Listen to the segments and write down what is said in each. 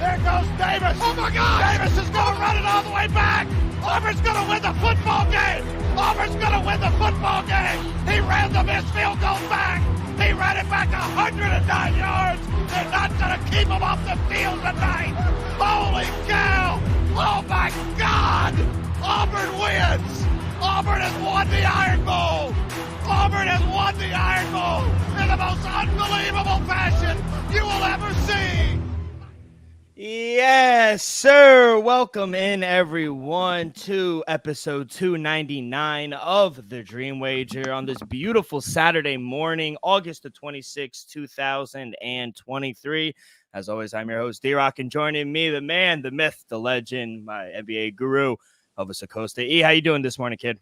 There goes Davis. Oh, my God. Davis is going to run it all the way back. Auburn's going to win the football game. Auburn's going to win the football game. He ran the missed field goal back. He ran it back 109 yards. They're not going to keep him off the field tonight. Holy cow. Oh, my God. Auburn wins. Auburn has won the Iron Bowl. Auburn has won the Iron Bowl in the most unbelievable fashion you will ever see. Yes, sir. Welcome in, everyone, to episode 299 of The Dream Wager on this beautiful Saturday morning, August the 26th, 2023. As always, I'm your host, D-Rock, and joining me, the man, the myth, the legend, my NBA guru, Elvis Acosta. E, how you doing this morning, kid?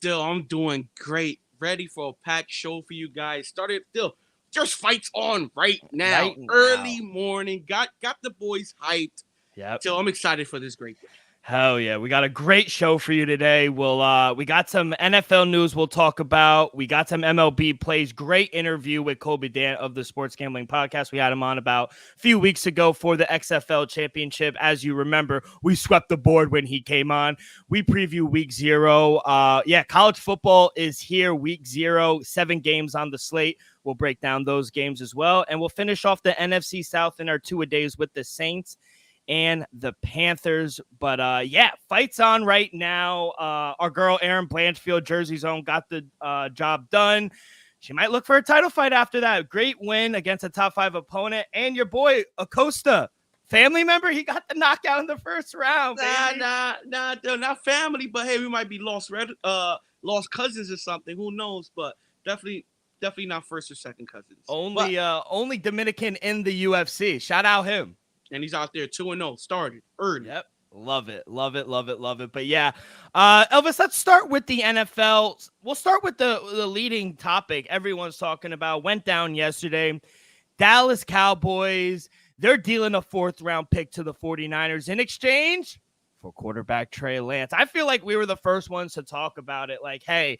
Dill, I'm doing great. Ready for a packed show for you guys. Dill, there's fights on right now. Early morning. Got the boys hyped. Yeah. Dill, I'm excited for this great game. Hell yeah. We got a great show for you today. We got some NFL news we'll talk about. We got some MLB plays. Great interview with Colby Dant of the Sports Gambling Podcast. We had him on about a few weeks ago for the XFL Championship. As you remember, we swept the board when he came on. We preview week 0. College football is here, week 0, 7 games on the slate. We'll break down those games as well. And we'll finish off the NFC South in our two-a-days with the Saints and the Panthers. But fights on right now. Our girl Erin Blanchfield, Jersey Zone, got the job done. She might look for a title fight after that. Great win against a top 5 opponent. And your boy Acosta, family member, he got the knockout in the first round. Nah, not family, but hey, we might be lost cousins or something. Who knows? But definitely not first or second cousins. Only Dominican in the UFC. Shout out him. And he's out there 2-0, started early. Yep. Love it. But yeah, Elvis, let's start with the NFL. We'll start with the leading topic everyone's talking about. Went down yesterday. Dallas Cowboys, they're dealing a 4th round pick to the 49ers in exchange for quarterback Trey Lance. I feel like we were the first ones to talk about it. Like, hey,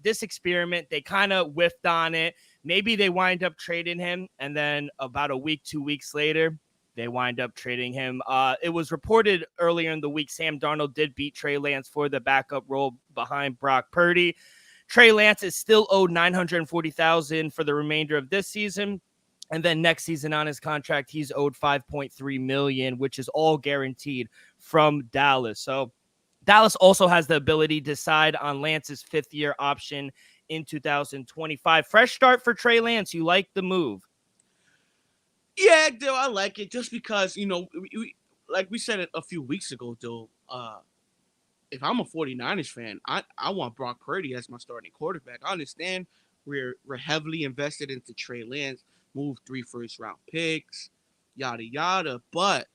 this experiment, they kind of whiffed on it. Maybe they wind up trading him. And then about a week, 2 weeks later, they wind up trading him. It was reported earlier in the week Sam Darnold did beat Trey Lance for the backup role behind Brock Purdy. Trey Lance is still owed $940,000 for the remainder of this season. And then next season on his contract, he's owed $5.3 million, which is all guaranteed from Dallas. So Dallas also has the ability to decide on Lance's 5th-year option in 2025. Fresh start for Trey Lance. You like the move? Yeah, Dill, I like it just because, like we said it a few weeks ago, Dill, if I'm a 49ers fan, I want Brock Purdy as my starting quarterback. I understand we're heavily invested into Trey Lance, moved 3 first-round picks, yada, yada, but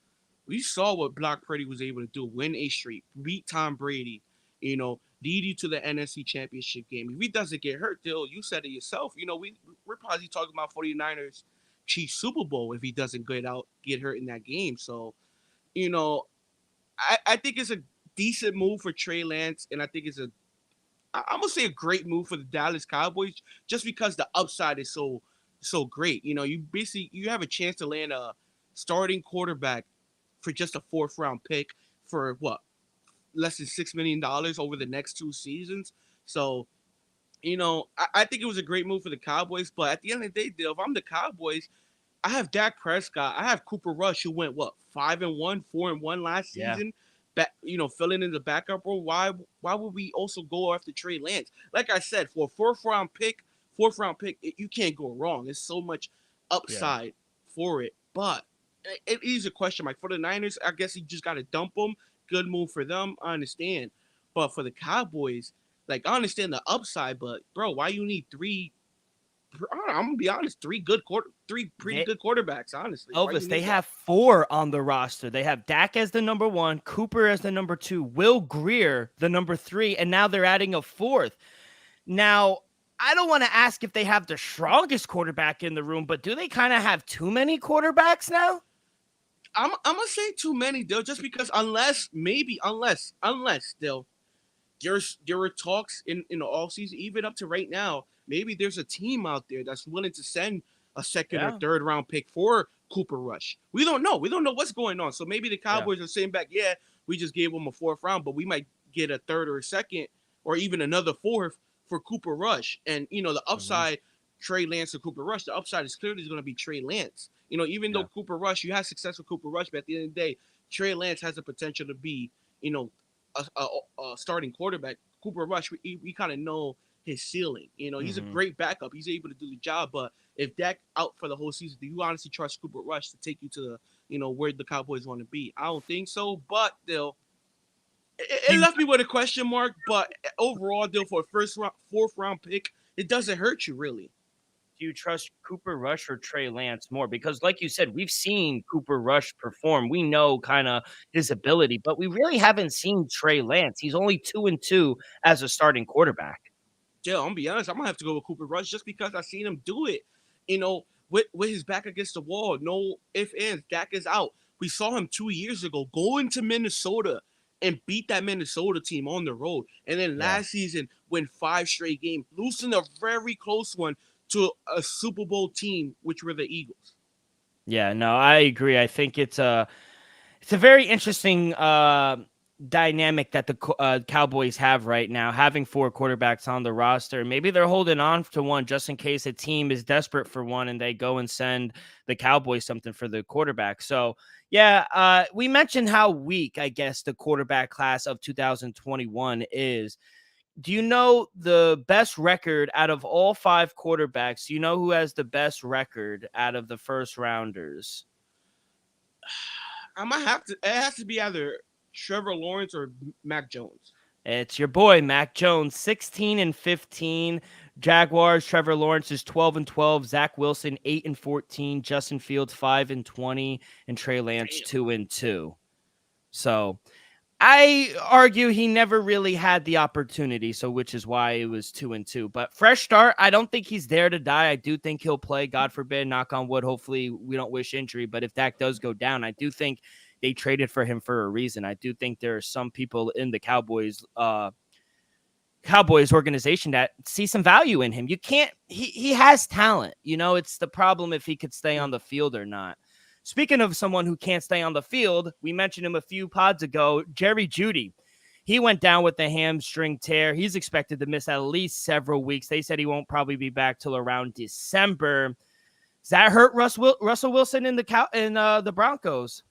we saw what Brock Purdy was able to do, win a streak, beat Tom Brady, lead you to the NFC Championship game. If he doesn't get hurt, Dill, you said it yourself, we're probably talking about 49ers Chiefs Super Bowl if he doesn't get hurt in that game. So, I think it's a decent move for Trey Lance, and I think I'm gonna say a great move for the Dallas Cowboys just because the upside is so great. You have a chance to land a starting quarterback for just a 4th round pick for what, less than $6 million over the next 2 seasons. So, I think it was a great move for the Cowboys, but at the end of the day, Dale, if I'm the Cowboys, I have Dak Prescott, I have Cooper Rush, who went 5-1, 4-1 last season, filling in the backup role. Why would we also go after Trey Lance? Like I said, for a 4th round pick, you can't go wrong. There's so much upside for it, but it is a question mark for the Niners. I guess you just got to dump them. Good move for them, I understand, but for the Cowboys, I understand the upside, but bro, why you need 3? I'm gonna be honest, 3 pretty good quarterbacks. Honestly, Elvis, they have 4 on the roster. They have Dak as the number 1, Cooper as the number 2, Will Grier the number 3, and now they're adding a 4th. Now, I don't want to ask if they have the strongest quarterback in the room, but do they kind of have too many quarterbacks now? I'm gonna say too many, Dill, just because unless Dill, there were talks in the offseason, even up to right now. Maybe there's a team out there that's willing to send a 2nd or 3rd round pick for Cooper Rush. We don't know. We don't know what's going on. So maybe the Cowboys are saying back, yeah, we just gave him a 4th round, but we might get a 3rd or a 2nd or even another 4th for Cooper Rush. And, the upside, Trey Lance and Cooper Rush, the upside is clearly going to be Trey Lance. Even though Cooper Rush, you had success with Cooper Rush, but at the end of the day, Trey Lance has the potential to be, a starting quarterback. Cooper Rush, we kind of know his ceiling. He's a great backup. He's able to do the job, but if Dak out for the whole season, do you honestly trust Cooper Rush to take you to the, where the Cowboys want to be? I don't think so, but it left me with a question mark. But overall, for a 4th round pick, it doesn't hurt you really. Do you trust Cooper Rush or Trey Lance more? Because like you said, we've seen Cooper Rush perform. We know kind of his ability, but we really haven't seen Trey Lance. He's only 2-2 as a starting quarterback. Yeah, I'm gonna be honest. I'm gonna have to go with Cooper Rush just because I've seen him do it. With his back against the wall, no ifs, ands. Dak is out. We saw him 2 years ago going to Minnesota and beat that Minnesota team on the road. And then last season, win 5 straight games, losing a very close one to a Super Bowl team, which were the Eagles. Yeah, no, I agree. I think it's a very interesting dynamic that the Cowboys have right now, having 4 quarterbacks on the roster. Maybe they're holding on to one just in case a team is desperate for one and they go and send the Cowboys something for the quarterback. So, yeah, we mentioned how weak, I guess, the quarterback class of 2021 is. Do you know the best record out of all 5 quarterbacks? Do you know who has the best record out of the first rounders? I might have to. It has to be either Trevor Lawrence or Mac Jones. It's your boy, Mac Jones, 16-15. Jaguars, Trevor Lawrence is 12-12. Zach Wilson, 8-14. Justin Fields, 5-20. And Trey Lance, 2-2. So I argue he never really had the opportunity, so which is why it was 2-2. But fresh start, I don't think he's there to die. I do think he'll play, God forbid, knock on wood. Hopefully we don't wish injury, but if Dak does go down, I do think they traded for him for a reason. I do think there are some people in the Cowboys organization that see some value in him. You can't, he has talent. It's the problem if he could stay on the field or not. Speaking of someone who can't stay on the field, we mentioned him a few pods ago, Jerry Jeudy. He went down with a hamstring tear. He's expected to miss at least several weeks. They said he won't probably be back till around December. Does that hurt Russell Wilson in the Broncos?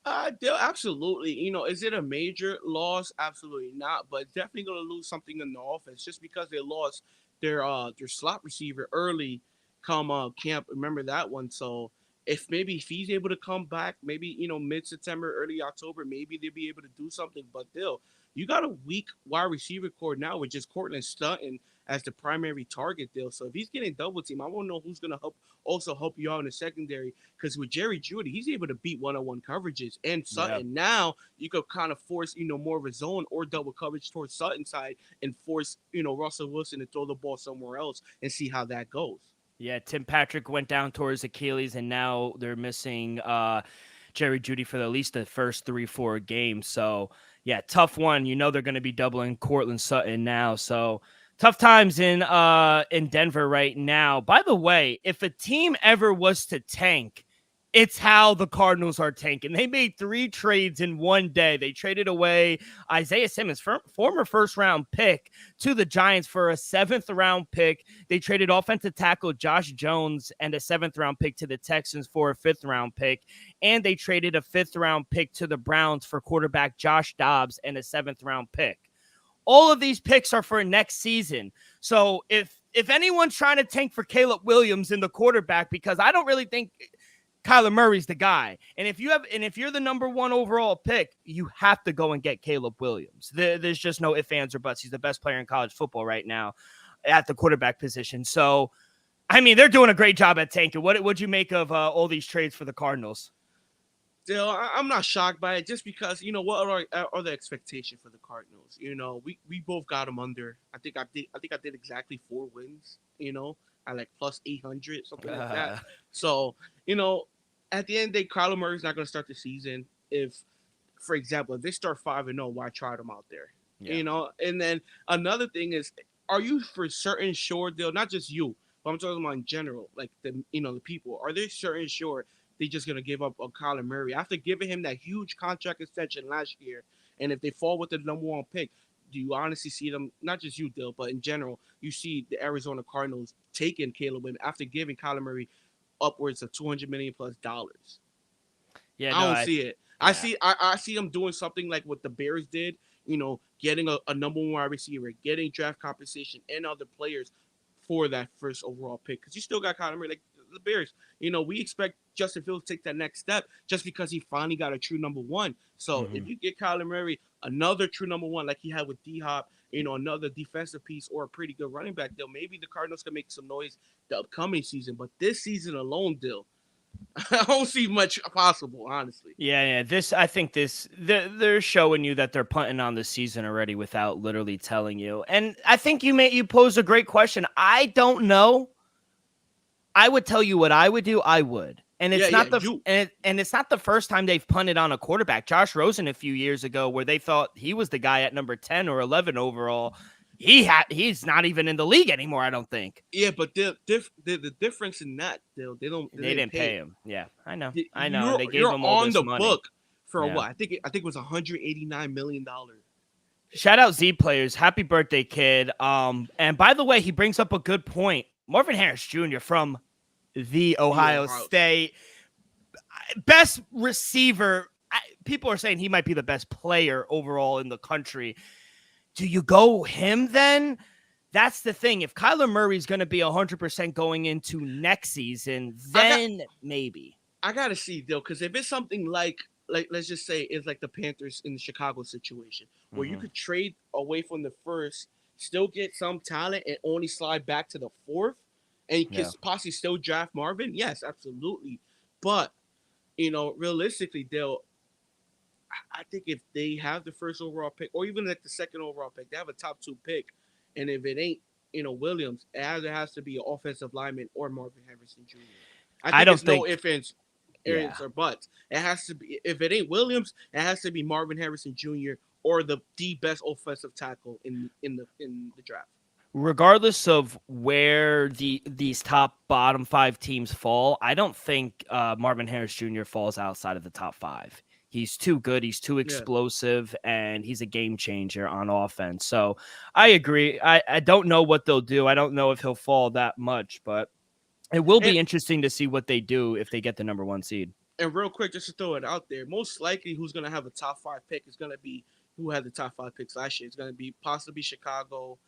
Absolutely. Is it a major loss? Absolutely not. But definitely going to lose something in the offense just because they lost their slot receiver early come camp. Remember that one. So if he's able to come back, maybe, mid-September, early October, maybe they'll be able to do something. But still, you got a weak wide receiver core now with just Cortland Sutton as the primary target deal. So if he's getting double team, I won't know who's going to help you out in the secondary. Because with Jerry Jeudy, he's able to beat one-on-one coverages and Sutton. Yeah. Now you could kind of force, more of a zone or double coverage towards Sutton's side and force, Russell Wilson to throw the ball somewhere else and see how that goes. Yeah, Tim Patrick went down towards Achilles, and now they're missing Jerry Jeudy for at least the first 3-4 games. So, yeah, tough one. They're going to be doubling Cortland Sutton now. So, tough times in Denver right now. By the way, if a team ever was to tank, it's how the Cardinals are tanking. They made 3 trades in one day. They traded away Isaiah Simmons, former first-round pick, to the Giants for a 7th-round pick. They traded offensive tackle Josh Jones and a 7th-round pick to the Texans for a 5th-round pick. And they traded a 5th-round pick to the Browns for quarterback Josh Dobbs and a 7th-round pick. All of these picks are for next season. So if anyone's trying to tank for Caleb Williams in the quarterback, because I don't really think Kyler Murray's the guy. And if you're the number 1 overall pick, you have to go and get Caleb Williams. There's just no ifs, ands, or buts. He's the best player in college football right now at the quarterback position. So, they're doing a great job at tanking. What'd you make of all these trades for the Cardinals? Still, I'm not shocked by it just because, what are the expectations for the Cardinals? We both got them under. I think I did exactly 4 wins, at like plus 800, something like that. So, at the end of the day, Kyler Murray's not going to start the season. If, for example, if they start 5-0, why try them out there? Yeah. And then another thing is, are you for certain sure, not just you, but I'm talking about in general, like the people, are they certain sure they're just gonna give up on Kyler Murray after giving him that huge contract extension last year. And if they fall with the number one pick, do you honestly see them? Not just you, Dill, but in general, you see the Arizona Cardinals taking Caleb Williams after giving Kyler Murray upwards of $200 million plus dollars. Yeah, I no, don't see it. yeah. I see them doing something like what the Bears did. Getting a number one wide receiver, getting draft compensation and other players for that first overall pick. Because you still got Kyler Murray, like the Bears. We expect Justin Fields to take that next step just because he finally got a true number one. So if you get Kyler Murray another true number one like he had with D-Hop, another defensive piece or a pretty good running back deal, maybe the Cardinals can make some noise the upcoming season. But this season alone, Dill, I don't see much possible, honestly. Yeah. I think they're showing you that they're punting on the season already without literally telling you. And I think you posed a great question. I don't know. I would tell you what I would do. I would. And it's it's not the first time they've punted on a quarterback. Josh Rosen a few years ago, where they thought he was the guy at number 10 or 11 overall. He's not even in the league anymore, I don't think. Yeah, but the difference in that, they didn't pay him. Yeah, I know. They gave him all this money. Book for what? I think it was $189 million. Shout out Z players. Happy birthday, kid. And by the way, he brings up a good point. Marvin Harris Jr. from the Ohio State. Best receiver. People are saying he might be the best player overall in the country. Do you go him then? That's the thing. If Kyler Murray's going to be 100% going into next season, then maybe. I got to see, though, because if it's something like let's just say it's like the Panthers in the Chicago situation, where you could trade away from the first, still get some talent, and only slide back to the fourth, and you can possibly still draft Marvin, yes, absolutely. But, realistically, I think if they have the first overall pick, or even like the second overall pick, they have a top 2 pick, and if it ain't, Williams, it either has to be an offensive lineman or Marvin Harrison Jr. I don't think no ifs, ands, or buts. It has to be, if it ain't Williams, it has to be Marvin Harrison Jr. or the best offensive tackle in the draft. Regardless of where these bottom 5 teams fall, I don't think Marvin Harris Jr. falls outside of the top 5. He's too good. He's too explosive, and he's a game changer on offense. So I agree. I don't know what they'll do. I don't know if he'll fall that much, but it will be interesting to see what they do if they get the number 1 seed. And real quick, just to throw it out there, most likely who's going to have a top 5 pick is going to be who had the top 5 picks last year. It's going to be possibly Chicago,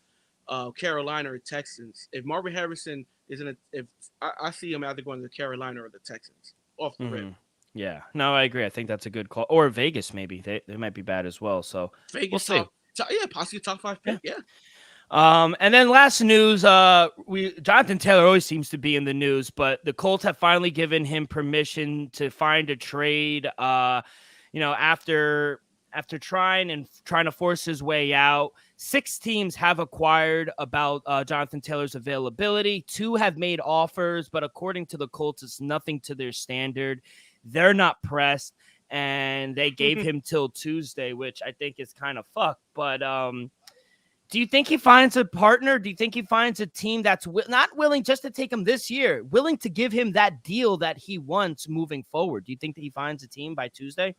Carolina, or Texans. If Marvin Harrison isn't, if I see him either going to Carolina or the Texans off the rip. Yeah, no, I agree. I think that's a good call. Or Vegas, maybe they might be bad as well. So Vegas, we'll see. Possibly top 5 pick. Yeah. And then last news, Jonathan Taylor always seems to be in the news, but the Colts have finally given him permission to find a trade. After trying to force his way out, 6 teams have acquired about Jonathan Taylor's availability. 2 have made offers, but according to the Colts, it's nothing to their standard. They're not pressed, and they gave him till Tuesday, which I think is kind of fucked. But do you think he finds a partner? Do you think he finds a team that's not willing just to take him this year, willing to give him that deal that he wants moving forward? Do you think that he finds a team by Tuesday?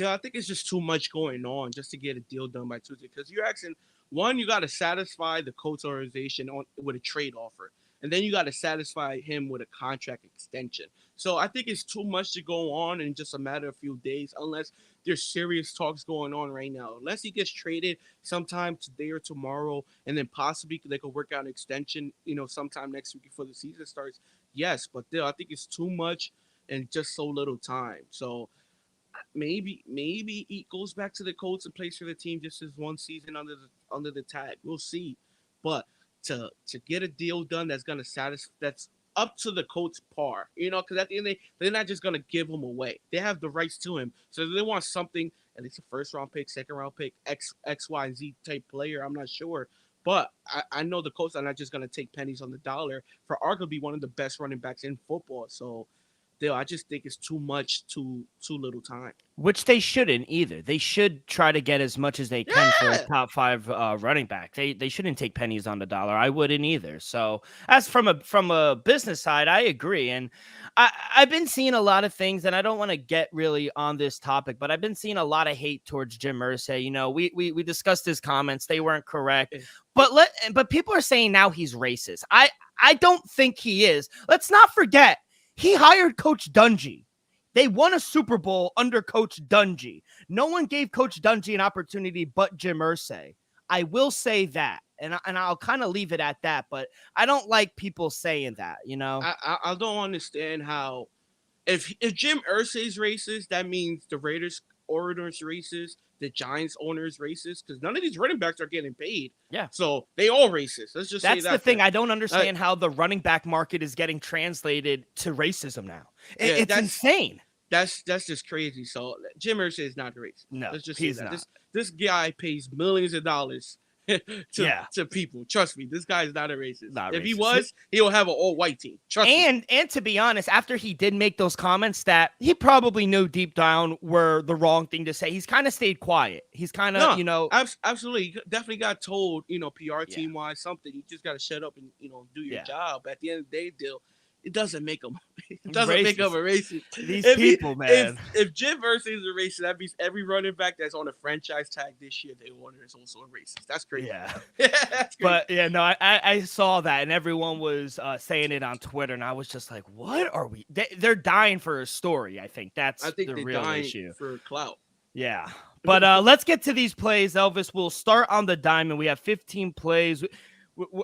I think it's just too much going on just to get a deal done by Tuesday. Because you're asking, one, you got to satisfy the Colts organization with a trade offer. And then you got to satisfy him with a contract extension. So I think it's too much to go on in just a matter of a few days, unless there's serious talks going on right now. Unless he gets traded sometime today or tomorrow, and then possibly they could work out an extension, sometime next week before the season starts. Yes, but I think it's too much and just so little time. So maybe he goes back to the Colts and plays for the team just as one season under the tag. We'll see. But to get a deal done that's gonna satisfy, that's up to the Colts par, because at the end they're not just gonna give him away. They have the rights to him, so they want something, at least a first round pick, second round pick, X, Y, and Z type player. I'm not sure, but I know the Colts are not just gonna take pennies on the dollar for arguably one of the best running backs in football. So Dale, I just think it's too much, too little time. Which they shouldn't either. They should try to get as much as they can for a top 5 running back. They shouldn't take pennies on the dollar. I wouldn't either. So as from a business side, I agree. And I've been seeing a lot of things, and I don't want to get really on this topic, but I've been seeing a lot of hate towards Jim Irsay. You know, we discussed his comments; they weren't correct. But people are saying now he's racist. I don't think he is. Let's not forget he hired Coach Dungy. They won a Super Bowl under Coach Dungy. No one gave Coach Dungy an opportunity but Jim Irsay. I will say that, and I'll kind of leave it at that, but I don't like people saying that, you know? I don't understand how if Jim Irsay's racist, that means the Raiders owner's racist, the Giants owner's racist, because none of these running backs are getting paid. Yeah. So they all racist. Let's just say that. That's the thing. I don't understand how the running back market is getting translated to racism now. It's insane. That's just crazy. So Jim Irsay is not racist. No, let's just he's say that. not. This guy pays millions of dollars to people. Trust me, this guy is not a racist. If he was, he'll have an all-white team. Trust me. And to be honest, after he did make those comments that he probably knew deep down were the wrong thing to say, he's kind of stayed quiet. He's kind of, absolutely. He definitely got told, PR team-wise something. You just got to shut up and, do your job. At the end of the day, it doesn't make him. It doesn't make him a racist. These people, man. If Jim Irsay is a racist, that means every running back that's on a franchise tag this year, they owner is also a racist. That's crazy. Yeah. That's crazy. But yeah, no, I saw that, and everyone was saying it on Twitter, and I was just like, "What are we?" They're dying for a story. I think the real issue for clout. Yeah. But let's get to these plays, Elvis. We'll start on the diamond. We have 15 plays.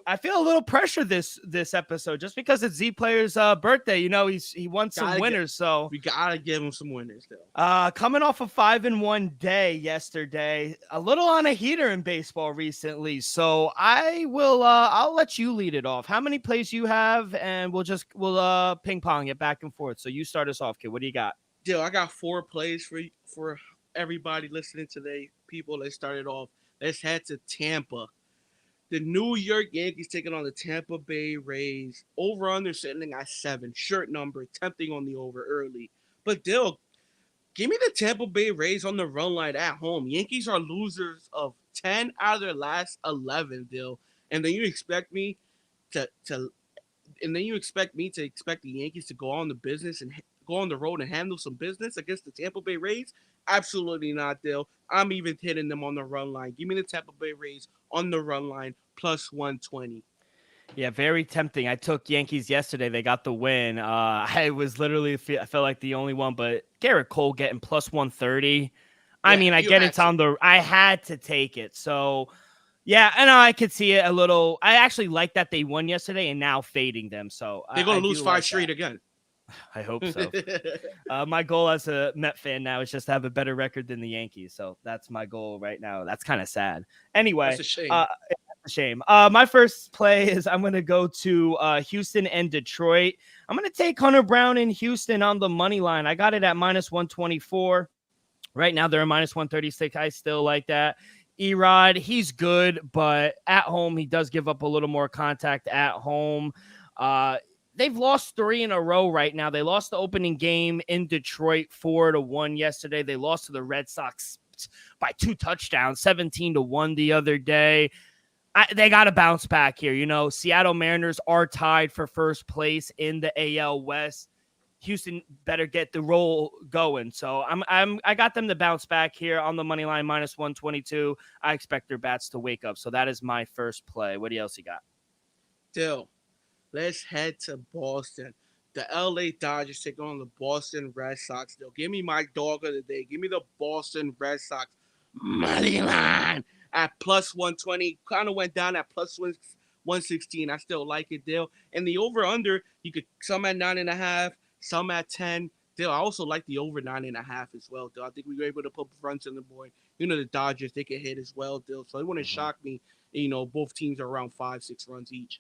I feel a little pressure this episode just because it's Z Player's birthday. He won some winners, so we gotta give him some winners though. Coming off a 5-1 day yesterday, a little on a heater in baseball recently. So I'll let you lead it off. How many plays you have, and we'll ping pong it back and forth. So you start us off, kid. What do you got? Dill, I got 4 plays for everybody listening today. People, let's start it off. Let's head to Tampa. The New York Yankees taking on the Tampa Bay Rays. Over-under sitting at 7. Shirt number, tempting on the over early. But, Dill, give me the Tampa Bay Rays on the run line at home. Yankees are losers of 10 out of their last 11, Dill. And then you expect me to expect the Yankees to go on the business and go on the road and handle some business against the Tampa Bay Rays? Absolutely not, Dill. I'm even hitting them on the run line. Give me the Tampa Bay Rays on the run line, plus 120. Yeah, very tempting. I took Yankees yesterday. They got the win. I was literally, I felt like the only one, but Garrett Cole getting plus 130. I had to take it. So, yeah, I know I could see it a little. I actually like that they won yesterday and now fading them. So they're going to lose 5 straight again. I hope so. My goal as a Met fan now is just to have a better record than the Yankees. So that's my goal right now. That's kind of sad. Anyway, that's a shame. It's a shame. My first play is I'm going to go to Houston and Detroit. I'm going to take Hunter Brown in Houston on the money line. I got it at minus 124. Right now they're at minus 136. I still like that. Erod, he's good, but at home he does give up a little more contact at home. They've lost 3 in a row right now. They lost the opening game in Detroit 4-1 yesterday. They lost to the Red Sox by 2 touchdowns, 17-1 the other day. They got to bounce back here. Seattle Mariners are tied for first place in the AL West. Houston better get the roll going. So I got them to bounce back here on the money line, minus 122. I expect their bats to wake up. So that is my first play. What else you got? Dill. Let's head to Boston. The LA Dodgers take on the Boston Red Sox. They'll give me my dog of the day. Give me the Boston Red Sox money line at plus 120. Kind of went down at plus 116. I still like it, Dale. And the over-under, you could some at 9.5, some at 10. Dale, I also like the over 9.5 as well, Dale. I think we were able to put runs on the board. The Dodgers, they can hit as well, Dale. So it wouldn't shock me. Both teams are around 5-6 runs each.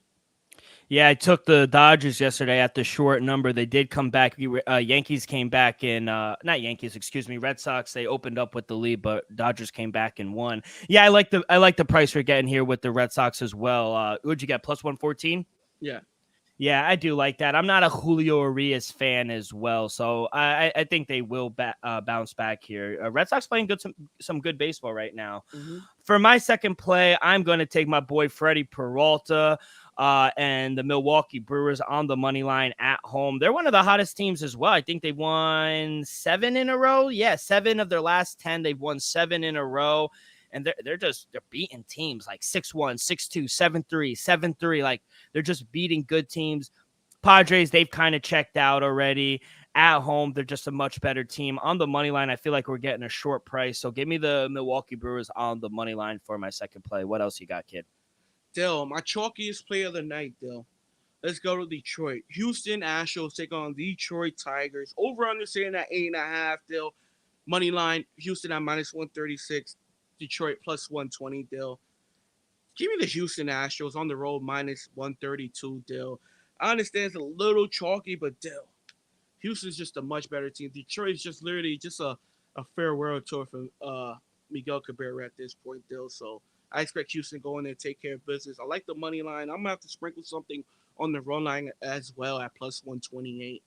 Yeah, I took the Dodgers yesterday at the short number. They did come back. Yankees came back in, not Yankees, excuse me, Red Sox. They opened up with the lead, but Dodgers came back and won. Yeah, I like the price we're getting here with the Red Sox as well. What'd you get? Plus 114? Yeah. Yeah, I do like that. I'm not a Julio Urias fan as well, so I think they will bounce back here. Red Sox playing some good baseball right now. Mm-hmm. For my second play, I'm going to take my boy Freddie Peralta and the Milwaukee Brewers on the money line at home. They're one of the hottest teams as well. I think they've won 7 in a row. Yeah, 7 of their last 10. They've won 7 in a row. And they're beating teams like 6-1, 6-2, 7-3, 7-3. Like they're just beating good teams. Padres, they've kind of checked out already. At home, they're just a much better team. On the money line, I feel like we're getting a short price. So give me the Milwaukee Brewers on the money line for my second play. What else you got, kid? Dill, my chalkiest play of the night, Dill. Let's go to Detroit. Houston Astros take on Detroit Tigers. Over under sitting at 8.5, Dill. Money line, Houston at -136. Detroit +120, Dill. Give me the Houston Astros on the road -132, Dill. I understand it's a little chalky, but Dill. Houston's just a much better team. Detroit is just literally just a farewell tour for Miguel Cabrera at this point, Dill. So I expect Houston to go in there and take care of business. I like the money line. I'm going to have to sprinkle something on the run line as well at +128.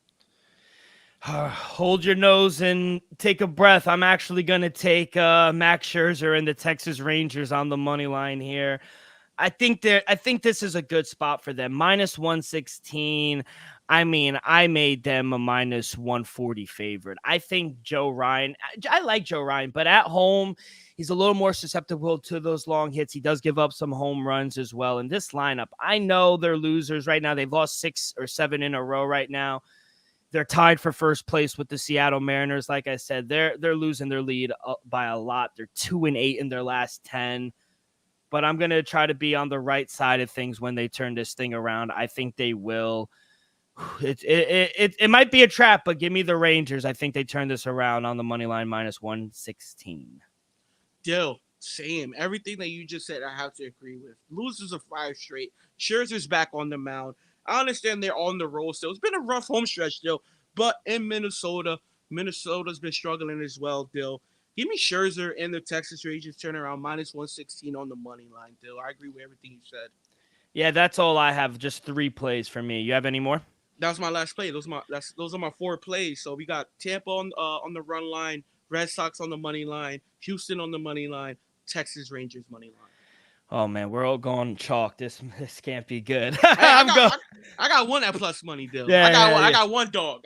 Hold your nose and take a breath. I'm actually going to take Max Scherzer and the Texas Rangers on the money line here. I think this is a good spot for them. -116. I mean, I made them a -140 favorite. I think Joe Ryan, I like Joe Ryan, but at home, he's a little more susceptible to those long hits. He does give up some home runs as well. In this lineup, I know they're losers right now. They've lost 6 or 7 in a row right now. They're tied for first place with the Seattle Mariners. Like I said, they're losing their lead by a lot. They're 2-8 in their last 10. But I'm going to try to be on the right side of things when they turn this thing around. I think they will. It might be a trap, but give me the Rangers. I think they turn this around on the money line -116. Dill, same. Everything that you just said, I have to agree with. Losers of 5 straight. Scherzer's back on the mound. I understand they're on the road still. It's been a rough home stretch, Dill. But in Minnesota's been struggling as well, Dill. Give me Scherzer and the Texas Rangers turn around -116 on the money line, Dill. I agree with everything you said. Yeah, that's all I have. Just 3 plays for me. You have any more? That was my last play. Those are my 4 plays. So we got Tampa on the run line, Red Sox on the money line, Houston on the money line, Texas Rangers money line. Oh man, we're all going chalk. This can't be good. Hey, I got one at plus money, Dill. Yeah, I got one dog.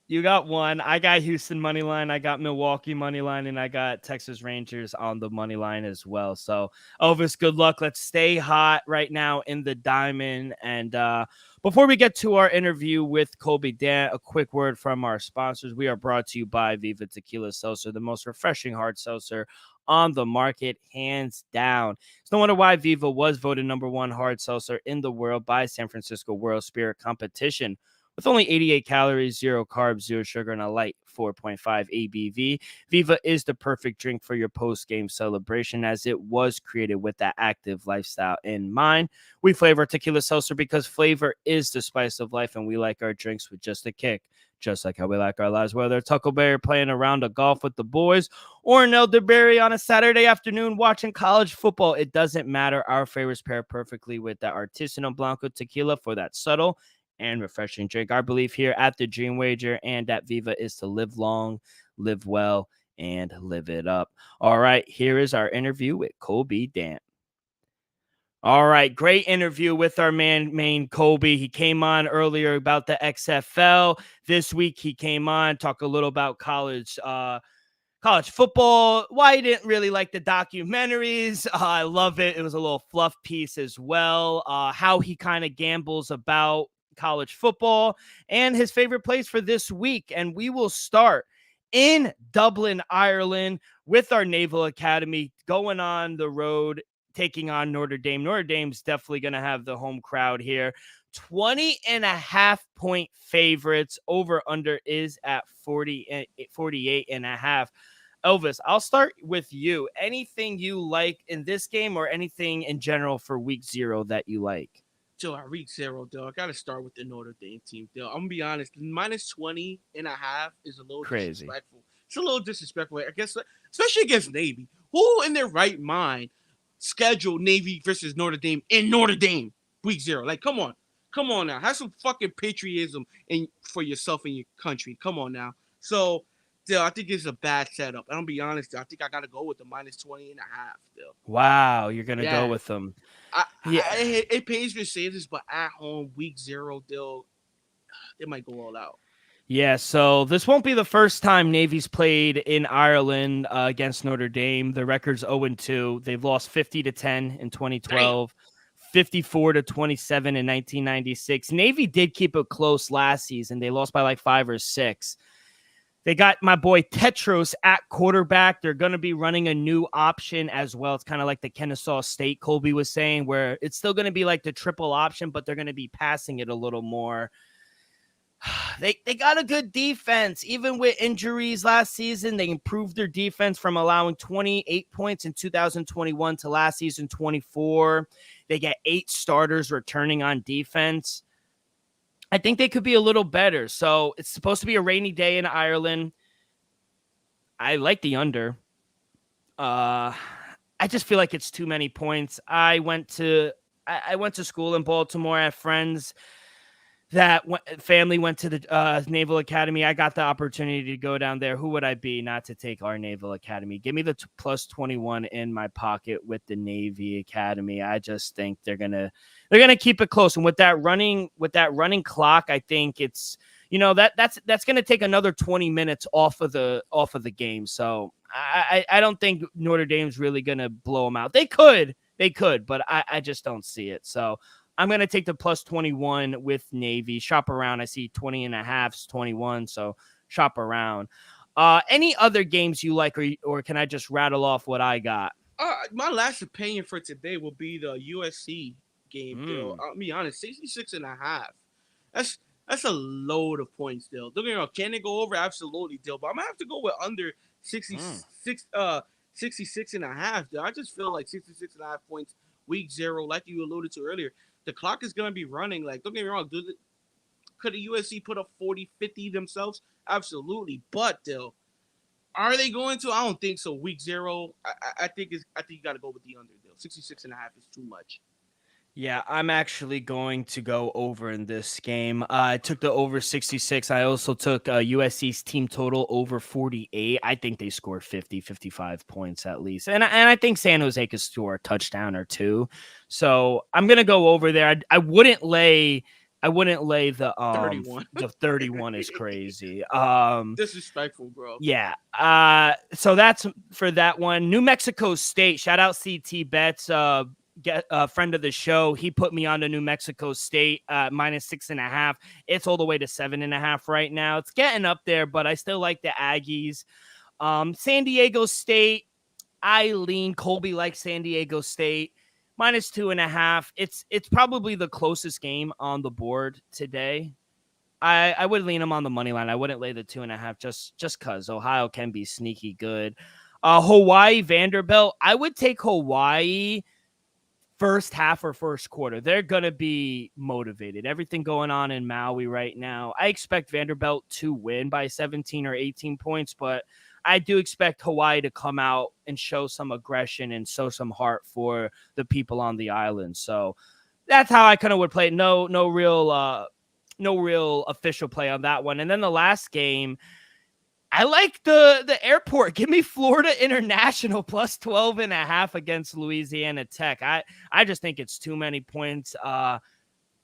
You got one. I got Houston money line. I got Milwaukee money line, and I got Texas Rangers on the money line as well. So Elvis, good luck. Let's stay hot right now in the diamond. And before we get to our interview with Colby Dant, a quick word from our sponsors. We are brought to you by Viva Tequila Seltzer, the most refreshing hard seltzer on the market, hands down. It's no wonder why Viva was voted #1 hard seltzer in the world by San Francisco World Spirit Competition. With only 88 calories, 0 carbs, 0 sugar, and a light 4.5 ABV, Viva is the perfect drink for your post-game celebration, as it was created with that active lifestyle in mind. We flavor tequila seltzer because flavor is the spice of life, and we like our drinks with just a kick. Just like how we like our lives, whether it's Huckleberry playing a round of golf with the boys or an elderberry on a Saturday afternoon watching college football. It doesn't matter. Our favorites pair perfectly with that Artisanal Blanco tequila for that subtle and refreshing drink. Our belief here at the Dream Wager and at Viva is to live long, live well, and live it up. All right, here is our interview with Colby Dant. All right, great interview with our main Colby. He came on earlier about the XFL. This week he came on, talk a little about college football, why he didn't really like the documentaries. I love it. It was a little fluff piece as well. How he kind of gambles about college football and his favorite place for this week. And we will start in Dublin, Ireland with our Naval Academy going on the road, taking on Notre Dame. Notre Dame's definitely going to have the home crowd here. 20.5-point favorites. Over under is at 48.5. Elvis, I'll start with you. Anything you like in this game or anything in general for week 0 that you like? Joe, at week 0, Dill, I got to start with the Notre Dame team, Dill. I'm going to be honest. -20.5 is a little crazy. Disrespectful. It's a little disrespectful, I guess, especially against Navy. Who in their right mind scheduled Navy versus Notre Dame in Notre Dame week 0? Like, come on. Come on now. Have some fucking patriotism for yourself and your country. Come on now. So, still, I think it's a bad setup. I'm going to be honest. I think I got to go with the minus 20.5 still. Wow, you're going to go with them. It pays for Sanders, but at home, week 0, they might go all out. Yeah, so this won't be the first time Navy's played in Ireland against Notre Dame. The record's 0-2. They've lost 50-10 in 2012, 54-27 in 1996. Navy did keep it close last season. They lost by like 5 or 6. They got my boy Tetros at quarterback. They're going to be running a new option as well. It's kind of like the Kennesaw State, Colby was saying, where it's still going to be like the triple option, but they're going to be passing it a little more. They got a good defense. Even with injuries last season, they improved their defense from allowing 28 points in 2021 to last season 24. They get 8 starters returning on defense. I think they could be a little better. So it's supposed to be a rainy day in Ireland. I like the under. I just feel like it's too many points. I went to school in Baltimore. I have friends that family went to the Naval Academy. I got the opportunity to go down there. Who would I be not to take our Naval Academy? Give me the plus 21 in my pocket with the Navy Academy. I just think they're gonna keep it close. And with that running clock, I think it's that's gonna take another 20 minutes off of the game. So I don't think Notre Dame's really gonna blow them out. They could, but I just don't see it. So I'm going to take the plus 21 with Navy. Shop around. I see 20.5, 21. So shop around. Any other games you like, or can I just rattle off what I got? My last opinion for today will be the USC game. I'll be honest, 66.5. That's a load of points, Dill. Don't get me wrong. Can it go over? Absolutely, Dill. But I'm going to have to go with under 66.5. Dill. I just feel like 66.5 points, week 0, like you alluded to earlier. The clock is going to be running. Like, don't get me wrong. Could the USC put up 40-50 themselves? Absolutely. But, Dill, are they going to? I don't think so. Week 0, I think you got to go with the under, Dill. 66.5 is too much. Yeah, I'm actually going to go over in this game. I took the over 66. I also took USC's team total over 48. I think they score 50, 55 points at least. And I think San Jose could score a touchdown or 2. So I'm going to go over there. I wouldn't lay the 31. The 31 is crazy. Disrespectful, bro. Yeah. So that's for that one. New Mexico State. Shout out CT Bets. Get a friend of the show. He put me on to New Mexico State minus 6.5. It's all the way to 7.5 right now. It's getting up there, but I still like the Aggies. San Diego State. I lean Colby like San Diego State minus 2.5. It's probably the closest game on the board today. I would lean them on the money line. I wouldn't lay the 2.5 just because Ohio can be sneaky good. Hawaii Vanderbilt. I would take Hawaii first half or first quarter. They're going to be motivated. Everything going on in Maui right now. I expect Vanderbilt to win by 17 or 18 points, but I do expect Hawaii to come out and show some aggression and show some heart for the people on the island. So that's how I kind of would play it. No real official play on that one. And then the last game, I like the airport. Give me Florida International plus 12.5 against Louisiana Tech. I just think it's too many points.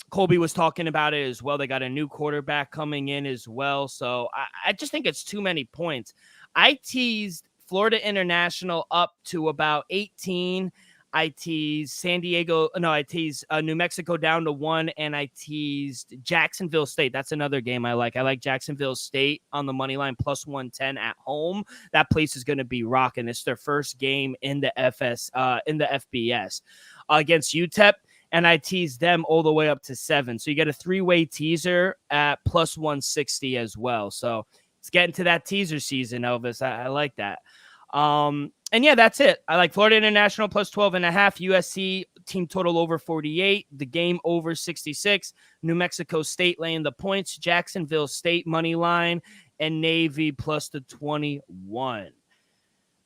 Colby was talking about it as well. They got a new quarterback coming in as well. So I just think it's too many points. I teased Florida International up to about 18. I teased New Mexico down to 1, and I teased Jacksonville State. That's another game I like. I like Jacksonville State on the money line plus 110 at home. That place is going to be rocking. It's their first game in the FBS against UTEP, and I teased them all the way up to 7. So you get a 3-way teaser at plus 160 as well. So it's getting to that teaser season, Elvis. I like that. And yeah, that's it. I like Florida International plus 12.5, USC team total over 48, the game over 66, New Mexico State laying the points, Jacksonville State money line, and Navy plus the 21.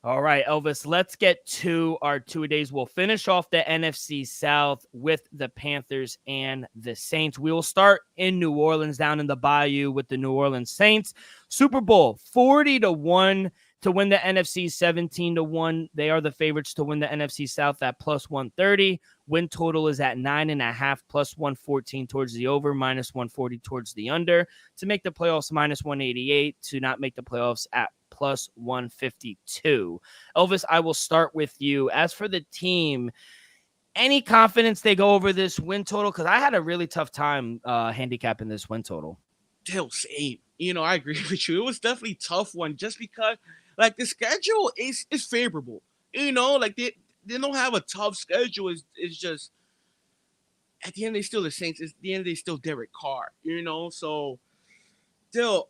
All right, Elvis, let's get to our two-a-days. We'll finish off the NFC South with the Panthers and the Saints. We will start in New Orleans, down in the Bayou with the New Orleans Saints. Super Bowl 40-1 to win the NFC, 17-1. They are the favorites to win the NFC South at plus 130. Win total is at 9.5, plus 114 towards the over, minus 140 towards the under. To make the playoffs, minus 188. To not make the playoffs, at plus 152. Elvis, I will start with you. As for the team, any confidence they go over this win total? Because I had a really tough time handicapping this win total. Still same. I agree with you. It was definitely a tough one just because, like, the schedule is favorable. Like they don't have a tough schedule. It's just at the end they still the Saints. At the end they still Derek Carr. So still.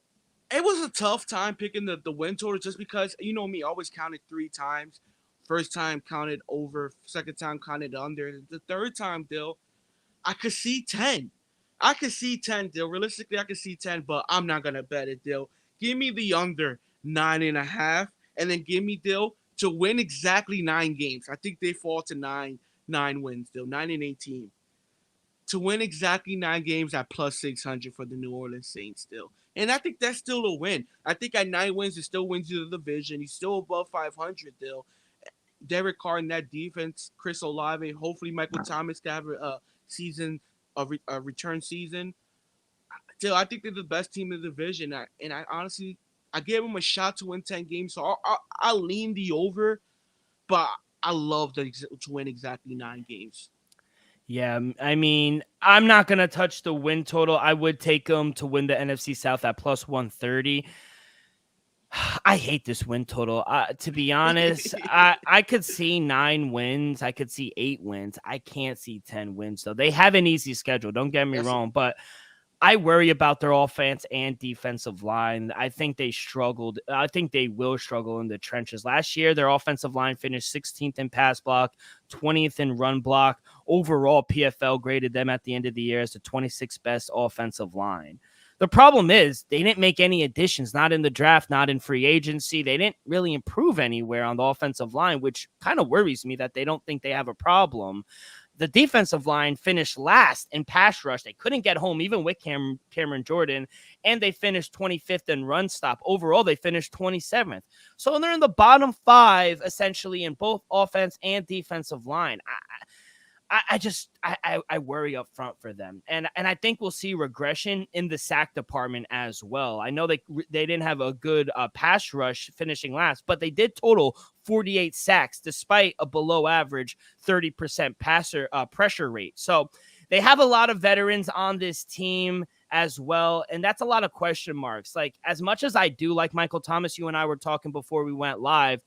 It was a tough time picking the win total just because, me, I always counted 3 times. First time counted over, second time counted under. The third time, Dill, I could see 10. I could see 10, Dill. Realistically, I could see 10, but I'm not going to bet it, Dill. Give me the under 9.5, and then give me, Dill, to win exactly 9 games. I think they fall to 9 wins, Dill, 9-18. To win exactly 9 games at plus 600 for the New Orleans Saints still. And I think that's still a win. I think at 9 wins, it still wins you the division. He's still above 500 still. Derek Carr in that defense, Chris Olave, hopefully Michael Thomas can have a return season. Still, I think they're the best team in the division. And I honestly, I gave them a shot to win 10 games. So I'll lean the over, but I love to win exactly 9 games. Yeah, I mean, I'm not going to touch the win total. I would take them to win the NFC South at plus 130. I hate this win total. To be honest, I could see 9 wins. I could see 8 wins. I can't see 10 wins. So they have an easy schedule. Don't get me wrong, but I worry about their offense and defensive line. I think they struggled. I think they will struggle in the trenches. Last year, their offensive line finished 16th in pass block, 20th in run block. Overall, PFL graded them at the end of the year as the 26th best offensive line. The problem is they didn't make any additions, not in the draft, not in free agency. They didn't really improve anywhere on the offensive line, which kind of worries me that they don't think they have a problem. The defensive line finished last in pass rush. They couldn't get home even with Cameron Jordan, and they finished 25th in run stop. Overall, they finished 27th. So they're in the bottom 5, essentially, in both offense and defensive line. I worry up front for them. And I think we'll see regression in the sack department as well. I know they didn't have a good pass rush finishing last, but they did total 48 sacks despite a below average 30% pressure rate. So they have a lot of veterans on this team as well. And that's a lot of question marks. Like, as much as I do like Michael Thomas, you and I were talking before we went live,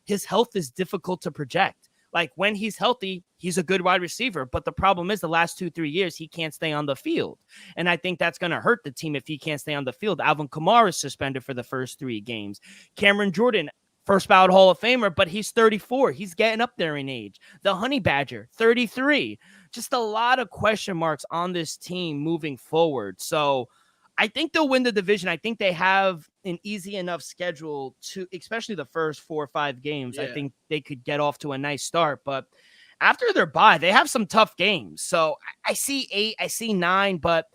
his health is difficult to project. Like, when he's healthy, he's a good wide receiver. But the problem is the last 2-3 years, he can't stay on the field. And I think that's going to hurt the team if he can't stay on the field. Alvin Kamara is suspended for the first 3 games. Cameron Jordan, first ballot Hall of Famer, but he's 34. He's getting up there in age. The Honey Badger, 33. Just a lot of question marks on this team moving forward. So I think they'll win the division. I think they have an easy enough schedule to, especially the first 4 or 5 games. Yeah. I think they could get off to a nice start, but after their bye, they have some tough games. So I see 8, I see 9, but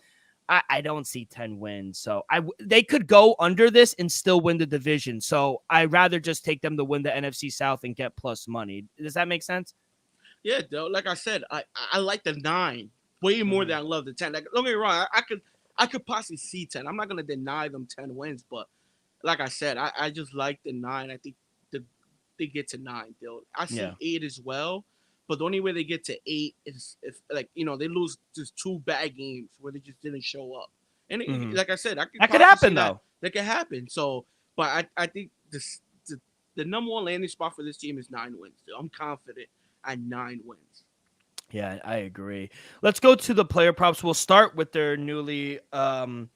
I don't see 10 wins. So they could go under this and still win the division. So I'd rather just take them to win the NFC South and get plus money. Does that make sense? Yeah, though. Like I said, I like the 9 way more than I love the 10. Like, don't get me wrong, I could possibly see 10. I'm not going to deny them 10 wins, but like I said, I just like the 9. I think they get to 9. I see 8 as well, but the only way they get to 8 is if, like, they lose just 2 bad games where they just didn't show up. And like I said, that could happen, though. That could happen. So, but I think the number 1 landing spot for this team is 9 wins. I'm confident at 9 wins. Yeah, I agree. Let's go to the player props. We'll start with their newfound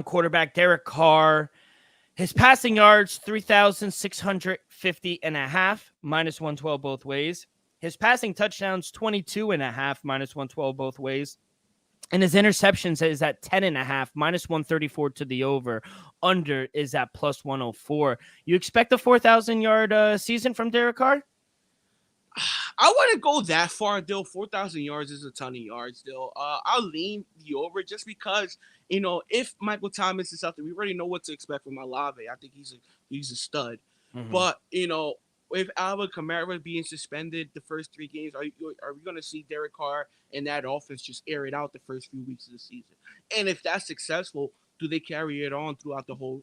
quarterback, Derek Carr. His passing yards, 3,650.5, minus 112 both ways. His passing touchdowns, 22.5, minus 112 both ways. And his interceptions is at 10.5, minus 134 to the over. Under is at plus 104. You expect a 4,000-yard season from Derek Carr? I wouldn't go that far, Dill. 4,000 yards is a ton of yards, Dill. I'll lean the over just because, if Michael Thomas is out there, we already know what to expect from Olave. I think he's a stud. Mm-hmm. But, with Alvin Kamara being suspended the first 3 games, are we going to see Derek Carr and that offense just air it out the first few weeks of the season? And if that's successful, do they carry it on throughout the whole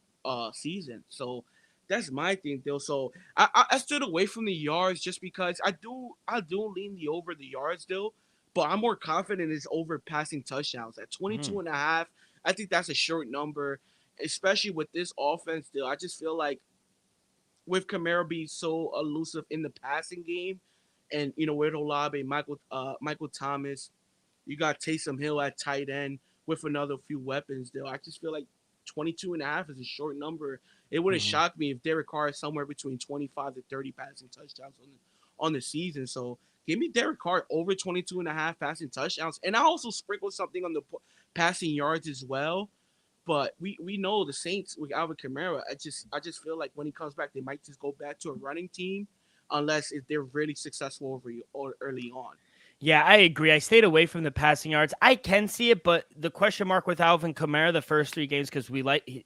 season? So that's my thing, Dill. So I stood away from the yards just because I do lean the over the yards, Dill. But I'm more confident it's over passing touchdowns at 22 and a half. I think that's a short number, especially with this offense, Dill. I just feel like with Kamara being so elusive in the passing game, and with Olave, Michael Thomas, you got Taysom Hill at tight end with another few weapons, Dill. I just feel like 22 and a half is a short number. It wouldn't shock me if Derek Carr is somewhere between 25 to 30 passing touchdowns on the season. So give me Derek Carr over 22 and a half passing touchdowns. And I also sprinkle something on the passing yards as well. But we know the Saints with Alvin Kamara. I just feel like when he comes back, they might just go back to a running team unless if they're really successful early on. Yeah, I agree. I stayed away from the passing yards. I can see it, but the question mark with Alvin Kamara the first 3 games, because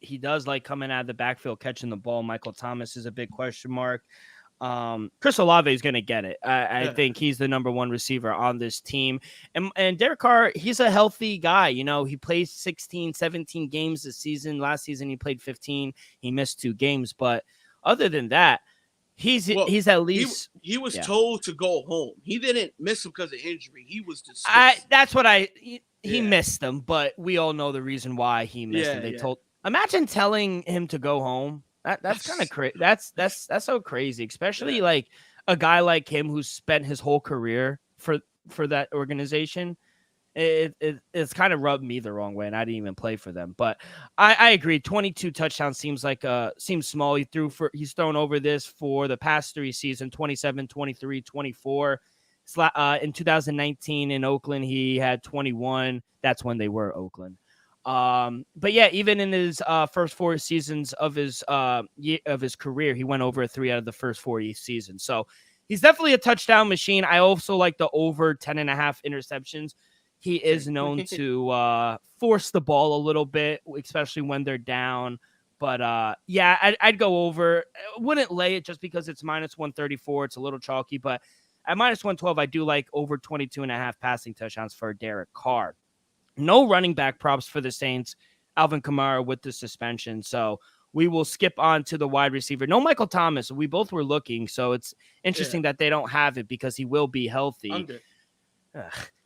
he does like coming out of the backfield catching the ball. Michael Thomas is a big question mark. Chris Olave is going to get it. I think he's the number 1 receiver on this team. And Derek Carr, he's a healthy guy. He plays 16, 17 games this season. Last season, he played 15. He missed 2 games. But other than that, he's at least he was told to go home. He didn't miss him because of injury. He was dismissed. That's what he missed them, but we all know the reason why he missed him. Imagine telling him to go home. That's kind of crazy. That's so crazy, especially like a guy like him who's spent his whole career for that organization. It's kind of rubbed me the wrong way, and I didn't even play for them. But I agree. 22 touchdowns seems small. He's thrown over this for the past 3 seasons: 27, 23, 24. In 2019 in Oakland, he had 21. That's when they were Oakland. But yeah, even in his first 4 seasons of his career, he went over 3 out of the first 4 seasons. So he's definitely a touchdown machine. I also like the over 10.5 interceptions. He is known to force the ball a little bit, especially when they're down. But I'd go over. I wouldn't lay it just because it's minus 134. It's a little chalky, but at minus 112, I do like over 22.5 passing touchdowns for Derek Carr. No running back props for the Saints. Alvin Kamara with the suspension. So we will skip on to the wide receiver. No Michael Thomas. We both were looking. So it's interesting that they don't have it because he will be healthy.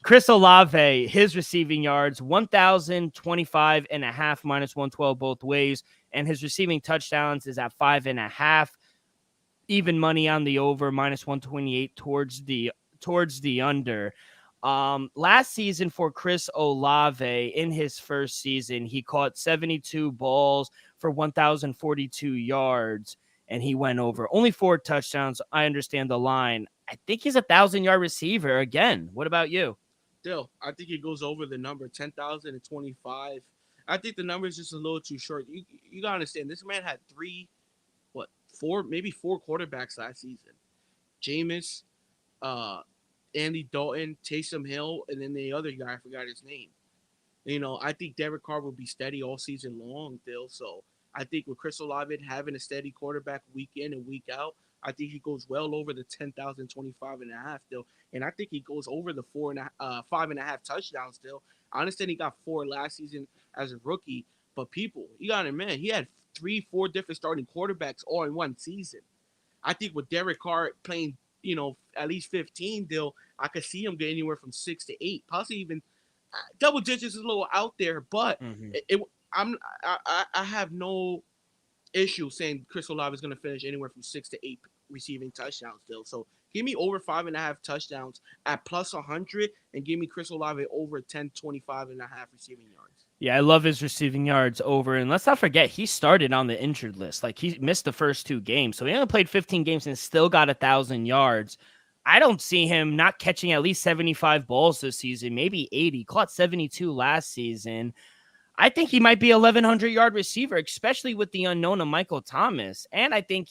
Chris Olave, his receiving yards, 1,025.5, minus 112 both ways. And his receiving touchdowns is at 5.5. Even money on the over, minus 128 towards the under. Last season for Chris Olave, in his first season, he caught 72 balls for 1,042 yards, and he went over. Only 4 touchdowns. I understand the line. I think he's a 1,000-yard receiver again. What about you? Still, I think he goes over the number 10,025. I think the number is just a little too short. You gotta understand, this man had 4 quarterbacks last season. Jameis, Andy Dalton, Taysom Hill, and then the other guy, I forgot his name. I think Derek Carr will be steady all season long, Bill. So I think with Chris Olave having a steady quarterback week in and week out, I think he goes well over the 10,025.5 still. And I think he goes over the 5.5 touchdowns still. I understand he got 4 last season as a rookie, but people, you got to admit, he had 3-4 different starting quarterbacks all in one season. I think with Derek Carr playing, at least 15, I could see him get anywhere from 6 to 8, possibly even double digits is a little out there, but I have no issue saying Chris Olave is going to finish anywhere from 6 to 8 receiving touchdowns still. So give me over 5.5 touchdowns at plus 100, and give me Chris Olave over 1025.5 receiving yards. Yeah, I love his receiving yards over. And let's not forget, he started on the injured list. Like, he missed the first 2 games. So he only played 15 games and still got 1,000 yards. I don't see him not catching at least 75 balls this season, maybe 80. Caught 72 last season. I think he might be 1,100-yard receiver, especially with the unknown of Michael Thomas. And I think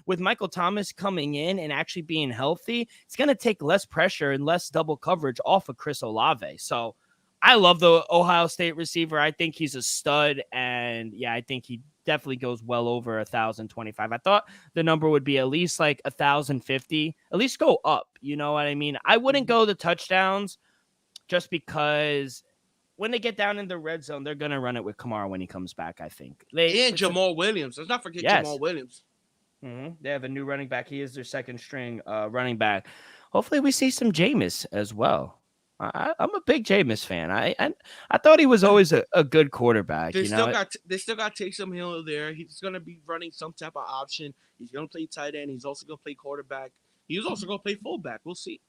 with Michael Thomas coming in and actually being healthy, it's going to take less pressure and less double coverage off of Chris Olave. So I love the Ohio State receiver. I think he's a stud. And yeah, I think he definitely goes well over 1,025. I thought the number would be at least like 1,050, at least go up. You know what I mean? I wouldn't go the touchdowns just because when they get down in the red zone, they're going to run it with Kamara when he comes back, I think. And Jamal Williams. Let's not forget Jamal Williams. Mm-hmm. They have a new running back. He is their second string running back. Hopefully we see some Jameis as well. I'm a big Jameis fan. I thought he was always a good quarterback. They still got Taysom Hill there. He's going to be running some type of option. He's going to play tight end. He's also going to play quarterback. He's also going to play fullback. We'll see.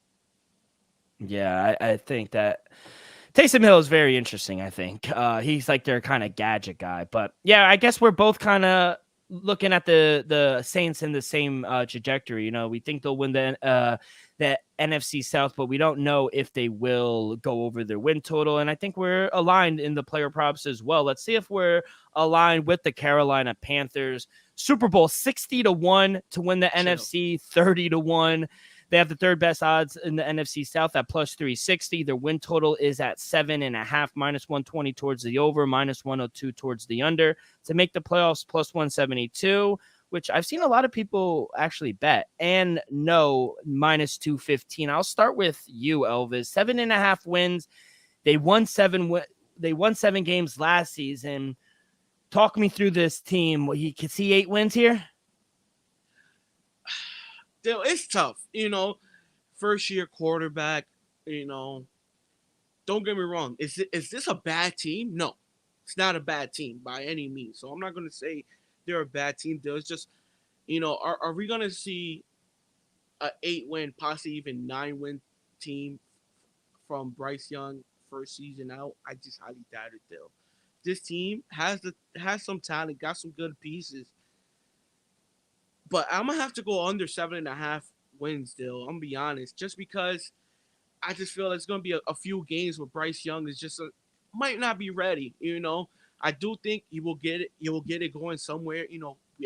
Yeah, I think that Taysom Hill is very interesting, I think. He's like their kind of gadget guy. But yeah, I guess we're both kind of looking at the Saints in the same trajectory. You know, we think they'll win the NFC South, but we don't know if they will go over their win total. And I think we're aligned in the player props as well. Let's see if we're aligned with the Carolina Panthers. Super Bowl 60-1 to win the NFC, 30-1. They have the third best odds in the NFC South at plus 360. Their win total is at 7.5, minus 120 towards the over, minus 102 towards the under. To make the playoffs, plus 172, which I've seen a lot of people actually bet, and no, minus 215. I'll start with you, Elvis. 7.5 wins. They won seven games last season. Talk me through this team. You can see 8 wins here. It's tough, first year quarterback, don't get me wrong. Is this a bad team? No, it's not a bad team by any means. So I'm not going to say they're a bad team. There's just, are we going to see a 8-win, possibly even 9-win team from Bryce Young first season out? I just highly doubt it, though. This team has some talent, got some good pieces. But I'm going to have to go under 7.5 wins still. I'm going to be honest. Just because I just feel it's going to be a few games where Bryce Young is just might not be ready, I do think he will get it. He will get it going somewhere,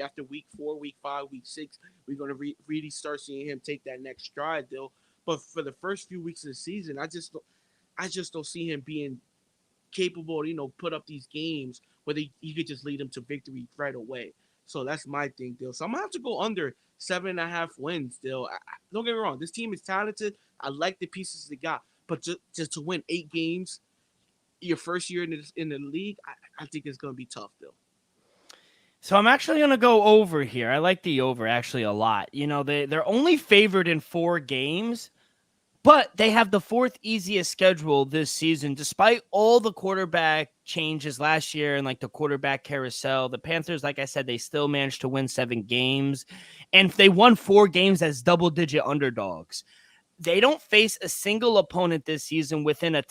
after week 4, week 5, week 6. We're going to really start seeing him take that next stride, though. But for the first few weeks of the season, I just don't see him being capable to, put up these games where he could just lead them to victory right away. So that's my thing, Dill. So I'm going to have to go under 7.5 wins, Dill. Don't get me wrong. This team is talented. I like the pieces they got. But just to win 8 games your first year in the league, I think it's going to be tough, Dill. So I'm actually going to go over here. I like the over actually a lot. They're only favored in 4 games. But they have the 4th easiest schedule this season, despite all the quarterback changes last year and like the quarterback carousel. The Panthers, like I said, they still managed to win 7 games, and they won 4 games as double-digit underdogs. They don't face a single opponent this season within the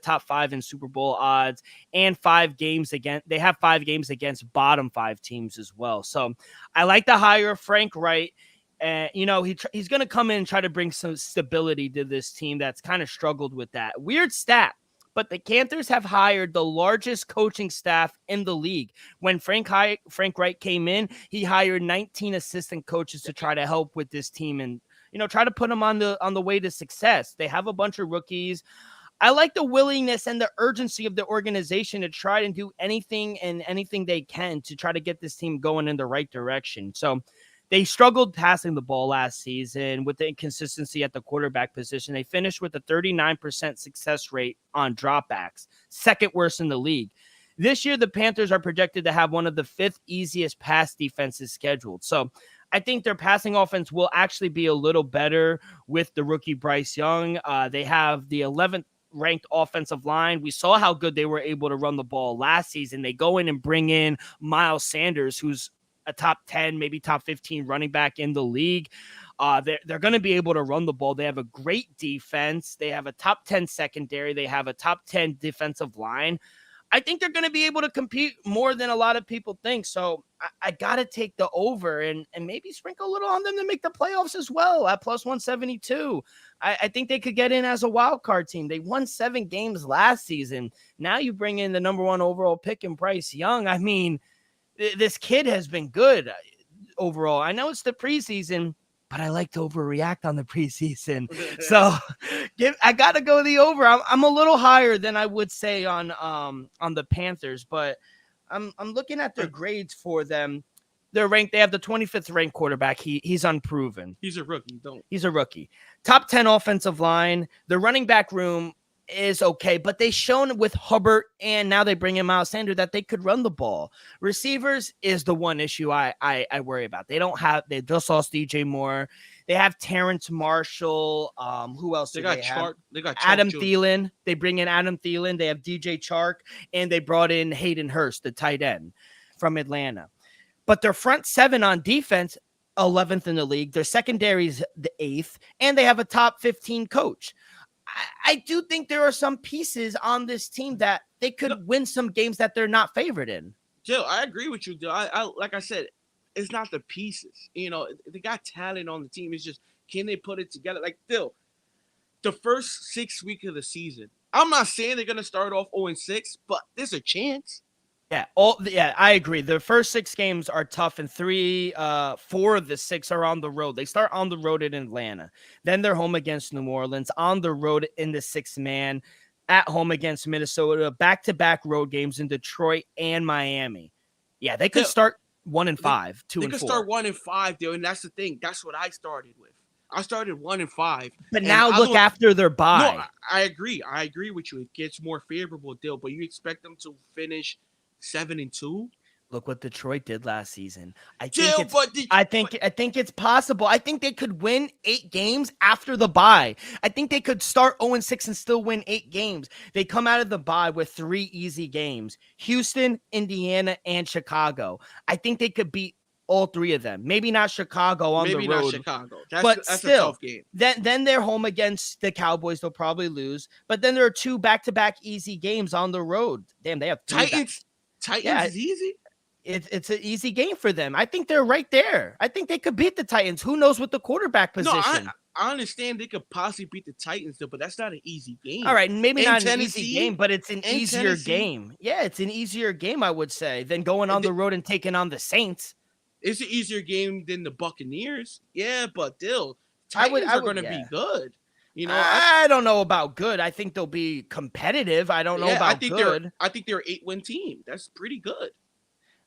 top 5 in Super Bowl odds, and 5 games against. They have 5 games against bottom 5 teams as well. So I like the hire of Frank Wright. And, he's going to come in and try to bring some stability to this team that's kind of struggled with that. Weird stat, but the Panthers have hired the largest coaching staff in the league. When Frank Wright came in, he hired 19 assistant coaches to try to help with this team and, try to put them on the way to success. They have a bunch of rookies. I like the willingness and the urgency of the organization to try and do anything they can to try to get this team going in the right direction. So they struggled passing the ball last season with the inconsistency at the quarterback position. They finished with a 39% success rate on dropbacks, second worst in the league. This year, the Panthers are projected to have one of the 5th easiest pass defenses scheduled. So I think their passing offense will actually be a little better with the rookie Bryce Young. They have the 11th ranked offensive line. We saw how good they were able to run the ball last season. They go in and bring in Miles Sanders, who's a top 10, maybe top 15 running back in the league. They're going to be able to run the ball. They have a great defense. They have a top 10 secondary. They have a top 10 defensive line. I think they're going to be able to compete more than a lot of people think. So I got to take the over and maybe sprinkle a little on them to make the playoffs as well at plus 172. I think they could get in as a wild card team. They won 7 games last season. Now you bring in the number 1 overall pick in Bryce Young. I mean, this kid has been good overall. I know it's the preseason, but I like to overreact on the preseason. So I got to go the over. I'm a little higher than I would say on the Panthers, but I'm looking at their grades for them. They're ranked. They have the 25th ranked quarterback. He's unproven. He's a rookie. He's a rookie. Top 10 offensive line. The running back room is okay, but they shown with Hubbard and now they bring in Miles Sanders that they could run the ball. Receivers is the one issue I worry about. They just lost DJ Moore. They have Terrence Marshall. Who else do they have? They got Adam Thielen. They bring in Adam Thielen. They have DJ Chark, and they brought in Hayden Hurst, the tight end from Atlanta. But their front 7 on defense, 11th in the league. Their secondary's the 8th, and they have a top 15 coach. I do think there are some pieces on this team that they could win some games that they're not favored in. Jill, I agree with you, Jill. I like I said, it's not the pieces. You know, they got talent on the team. It's just, can they put it together? Like, Jill, the first 6 weeks of the season, I'm not saying they're going to start off 0-6, but there's a chance. Yeah, I agree. The first 6 games are tough, and 4 of the 6 are on the road. They start on the road in Atlanta. Then they're home against New Orleans, on the road in the 6th man, at home against Minnesota, back-to-back road games in Detroit and Miami. Yeah, they could start 1-5, 2-4. They could start 1-5, though, and that's the thing. That's what I started with. I started 1-5. But now look after their bye. No, I agree. I agree with you. It gets more favorable, Dill, but you expect them to finish 7-2. Look what Detroit did last season. I think it's possible. I think they could win 8 games after the bye. I think they could start 0-6 and still win 8 games. They come out of the bye with 3 easy games: Houston, Indiana, and Chicago. I think they could beat all 3 of them. Maybe not Chicago on the road. Maybe not Chicago. That's still a tough game. Then they're home against the Cowboys. They'll probably lose. But then there are 2 back-to-back easy games on the road. Damn, they have 3 Titans is easy. It's an easy game for them. I think they're right there. I think they could beat the Titans. Who knows with the quarterback position? No, I understand they could possibly beat the Titans, though, but that's not an easy game. All right, maybe not an easy game, but it's an easier game. Yeah, it's an easier game, I would say, than going on the road and taking on the Saints. It's an easier game than the Buccaneers. Yeah, but still, Titans are going to be good. You know, I don't know about good. I think they'll be competitive. I don't know about good. I think they're an 8-win team. That's pretty good.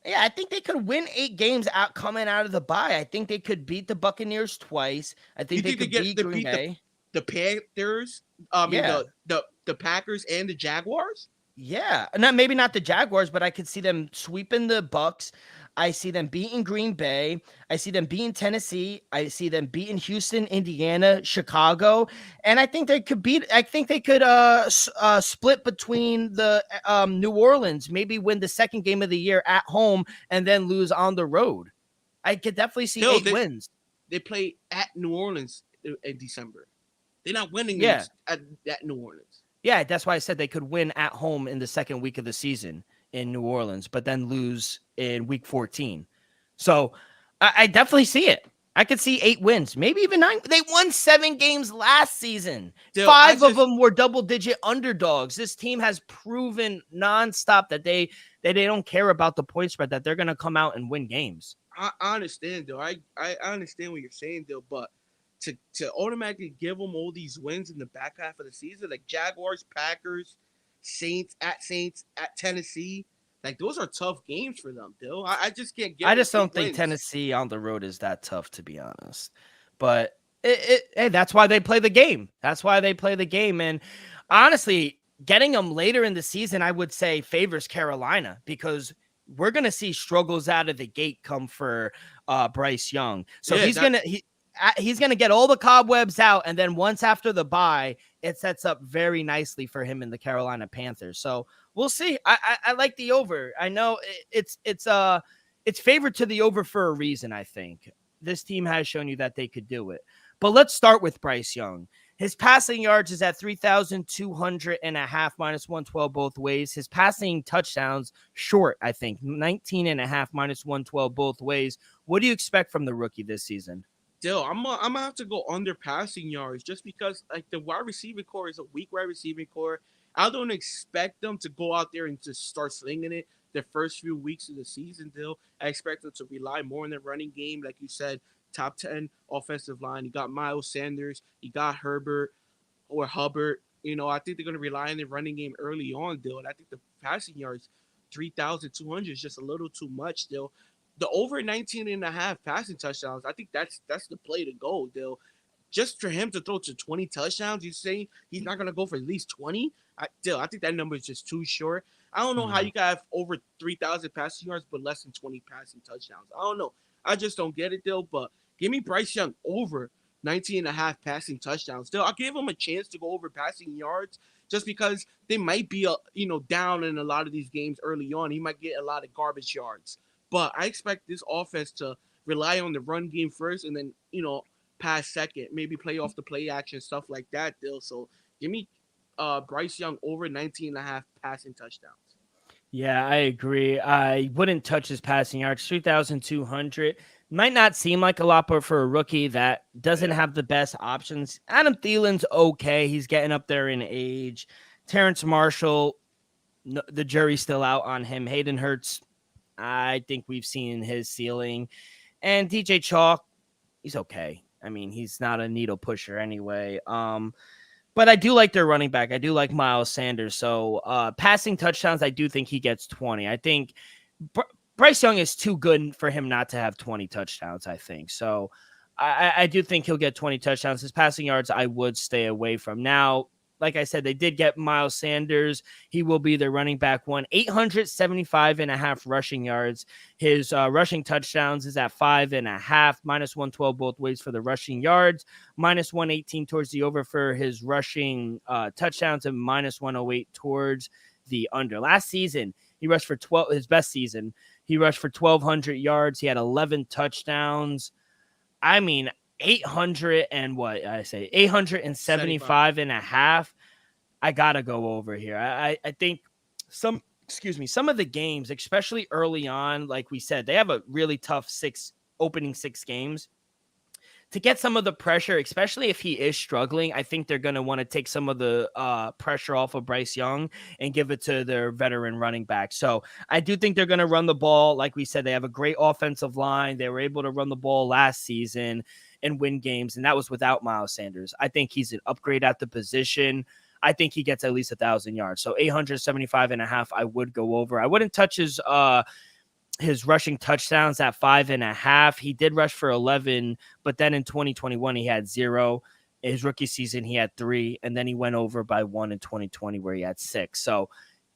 Yeah, I think they could win 8 games coming out of the bye. I think they could beat the Buccaneers twice. I think they could beat Green Bay. The Panthers, the Packers and the Jaguars. Yeah, maybe not the Jaguars, but I could see them sweeping the Bucs. I see them beating Green Bay. I see them beating Tennessee. I see them beating Houston, Indiana, Chicago, and I think they could split between the New Orleans. Maybe win the second game of the year at home and then lose on the road. I could definitely see 8 wins. They play at New Orleans in December. They're not winning at New Orleans. Yeah, that's why I said they could win at home in the second week of the season in New Orleans, but then lose in week 14. So I definitely see it. I could see 8 wins, maybe even 9. They won 7 games last season. 5 of them were double-digit underdogs. This team has proven nonstop that they don't care about the point spread, that they're going to come out and win games. I understand, though. I understand what you're saying, though, but to automatically give them all these wins in the back half of the season, like Jaguars, Packers, Saints, at Tennessee, like those are tough games for them, Bill. I just can't get. I just don't think Tennessee on the road is that tough, to be honest. But hey, that's why they play the game. That's why they play the game. And honestly, getting them later in the season, I would say favors Carolina, because we're gonna see struggles out of the gate come for Bryce Young. So he's gonna get all the cobwebs out, and then once after the bye, it sets up very nicely for him in the Carolina Panthers. So we'll see. I like the over. I know it's favored to the over for a reason. I think this team has shown you that they could do it. But let's start with Bryce Young. His passing yards is at 3,200.5 minus 112 both ways. His passing touchdowns short, I think, 19.5 minus 112 both ways. What do you expect from the rookie this season? Still, I'm gonna have to go under passing yards just because like the wide receiving core is a weak wide receiving core. I don't expect them to go out there and just start slinging it the first few weeks of the season. Still, I expect them to rely more on the running game, like you said, top 10 offensive line. You got Miles Sanders, you got Herbert or Hubbard. I think they're going to rely on the running game early on, Dill. And I think the passing yards, 3,200 is just a little too much, Dill. The over 19.5 passing touchdowns, I think that's the play to go, Dill. Just for him to throw to 20 touchdowns, you say he's not going to go for at least 20? I think that number is just too short. I don't know how you can have over 3,000 passing yards but less than 20 passing touchdowns. I don't know. I just don't get it, Dill. But give me Bryce Young over 19.5 passing touchdowns. Still, I'll give him a chance to go over passing yards just because they might be down in a lot of these games early on. He might get a lot of garbage yards. But I expect this offense to rely on the run game first and then, pass second. Maybe play off the play action, stuff like that, Dill. So give me Bryce Young over 19.5 passing touchdowns. Yeah, I agree. I wouldn't touch his passing yards. 3,200 might not seem like a lot, but for a rookie that doesn't have the best options, Adam Thielen's okay. He's getting up there in age. Terrence Marshall, the jury's still out on him. Hayden Hurts, I think we've seen his ceiling. And DJ Chalk, he's okay. I mean, he's not a needle pusher anyway. But I do like their running back. I do like Miles Sanders. So passing touchdowns, I do think he gets 20. I think Bryce Young is too good for him not to have 20 touchdowns, I think. So I do think he'll get 20 touchdowns. His passing yards, I would stay away from. Now, like I said, they did get Miles Sanders. He will be their running back one. 875.5 rushing yards. His rushing touchdowns is at 5.5, minus 112 both ways for the rushing yards, minus 118 towards the over for his rushing touchdowns, and minus 108 towards the under. Last season, he rushed for his best season. He rushed for 1,200 yards. He had 11 touchdowns. I mean, 875.5. I gotta go over here. I think some of the games, especially early on, like we said, they have a really tough opening six games. To get some of the pressure, especially if he is struggling, I think they're going to want to take some of the pressure off of Bryce Young and give it to their veteran running back. So I do think they're going to run the ball. Like we said, they have a great offensive line. They were able to run the ball last season and win games, and that was without Miles Sanders. I think he's an upgrade at the position. I think he gets at least 1,000 yards. So 875.5, I would go over. I wouldn't touch his rushing touchdowns at 5.5. He did rush for 11, but then in 2021, he had 0. His rookie season, he had 3, and then he went over by 1 in 2020 where he had 6. So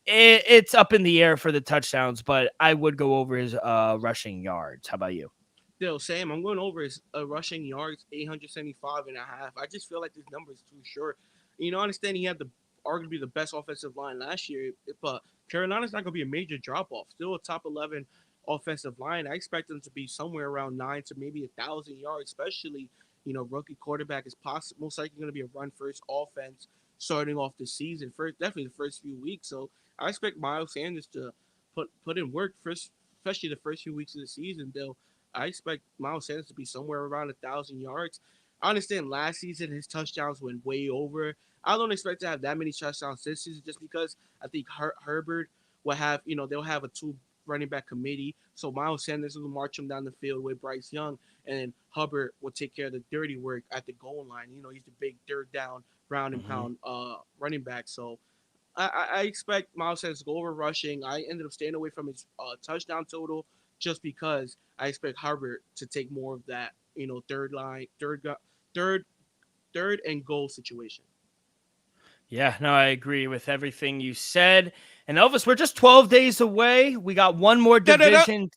it's up in the air for the touchdowns, but I would go over his rushing yards. How about you? Still, Sam, I'm going over his rushing yards, 875.5. I just feel like this number is too short. I understand he had arguably the best offensive line last year, but Carolina's not going to be a major drop-off. Still a top 11 offensive line. I expect them to be somewhere around 9 to maybe 1,000 yards, especially, rookie quarterback is most likely going to be a run-first offense starting off the season, definitely the first few weeks. So I expect Miles Sanders to put in work, especially the first few weeks of the season, though. I expect Miles Sanders to be somewhere around 1,000 yards. I understand last season his touchdowns went way over. I don't expect to have that many touchdowns this season just because I think Herbert will have, they'll have a 2 running back committee. So Miles Sanders will march him down the field with Bryce Young, and then Hubbard will take care of the dirty work at the goal line. He's the big third down, round and pound running back. So I expect Miles Sanders to go over rushing. I ended up staying away from his touchdown total just because I expect Hubbard to take more of that, third and goal situation. Yeah, no, I agree with everything you said. And Elvis, we're just 12 days away. We got one more division.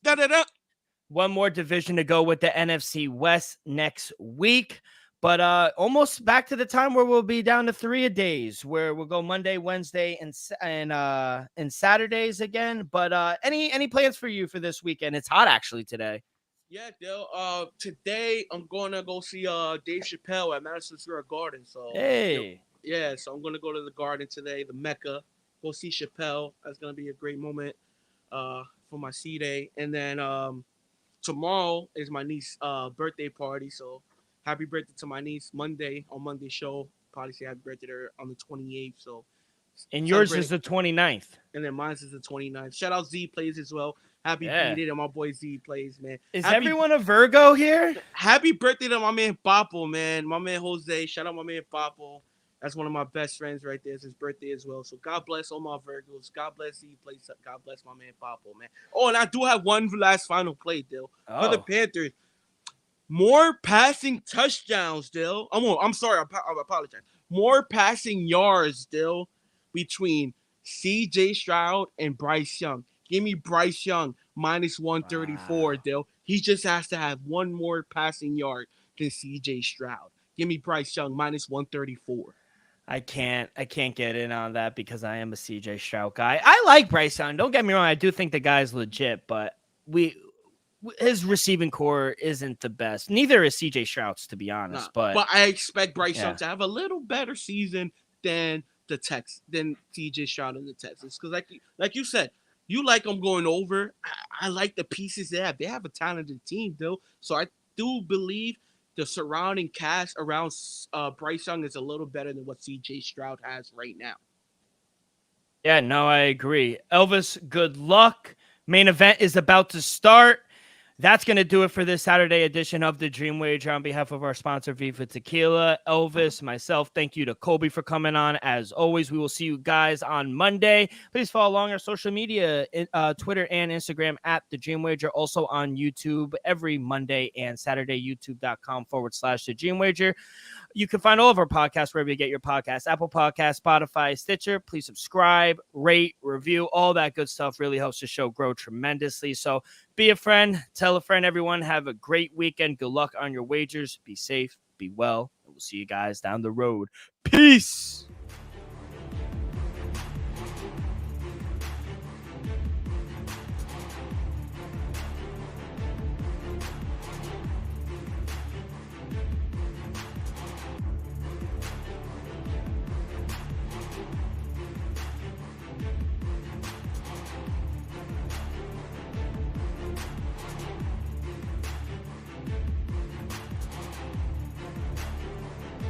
One more division to go with the NFC West next week. But almost back to the time where we'll be down to 3 days, where we'll go Monday, Wednesday, and Saturdays again. But any plans for you for this weekend? It's hot actually today. Yeah, Dale. Today I'm gonna go see Dave Chappelle at Madison Square Garden. So Hey. yeah, so I'm gonna go to the Garden today, the Mecca. Go see Chappelle. That's gonna be a great moment for my C day. And then tomorrow is my niece's birthday party. So happy birthday to my niece. On Monday show. Probably say happy birthday to her on the 28th. So And yours is celebrating. the 29th. And then mine is the 29th. Shout out Z Plays as well. Happy Yeah. birthday to my boy Z Plays, man. Is Happy everyone a Virgo here? Happy birthday to my man Papo, man. My man Jose. Shout out my man Papo. That's one of my best friends right there. It's his birthday as well. So God bless all my Virgos. God bless Z Plays. God bless my man Papo, man. Oh, and I do have one last final play, Dill. For the Panthers. More passing touchdowns, Dill. I'm sorry. I apologize. More passing yards, Dill, between C.J. Stroud and Bryce Young. Give me Bryce Young minus 134, Wow. Dill. He just has to have one more passing yard than C.J. Stroud. Give me Bryce Young minus 134. I can't get in on that because I am a CJ Stroud guy. I like Bryce Young. Don't get me wrong. I do think the guy's legit, but his receiving core isn't the best. Neither is CJ Stroud's, to be honest. But I expect Bryce Young to have a little better season than CJ Stroud and the Texans. Because like you said, you like them going over. I like the pieces they have. They have a talented team, though. So I do believe the surrounding cast around Bryce Young is a little better than what CJ Stroud has right now. Yeah, no, I agree. Elvis, good luck. Main event is about to start. That's going to do it for this Saturday edition of the Dream Wager. On behalf of our sponsor, Viva Tequila, Elvis, myself, thank you to Colby for coming on. As always, we will see you guys on Monday. Please follow along our social media, Twitter and Instagram at the Dream Wager. Also on YouTube every Monday and Saturday, youtube.com/the Dream Wager. You can find all of our podcasts wherever you get your podcasts, Apple Podcasts, Spotify, Stitcher. Please subscribe, rate, review, all that good stuff really helps the show grow tremendously. So be a friend, tell a friend, everyone. Have a great weekend. Good luck on your wagers. Be safe, be well, and we'll see you guys down the road. Peace.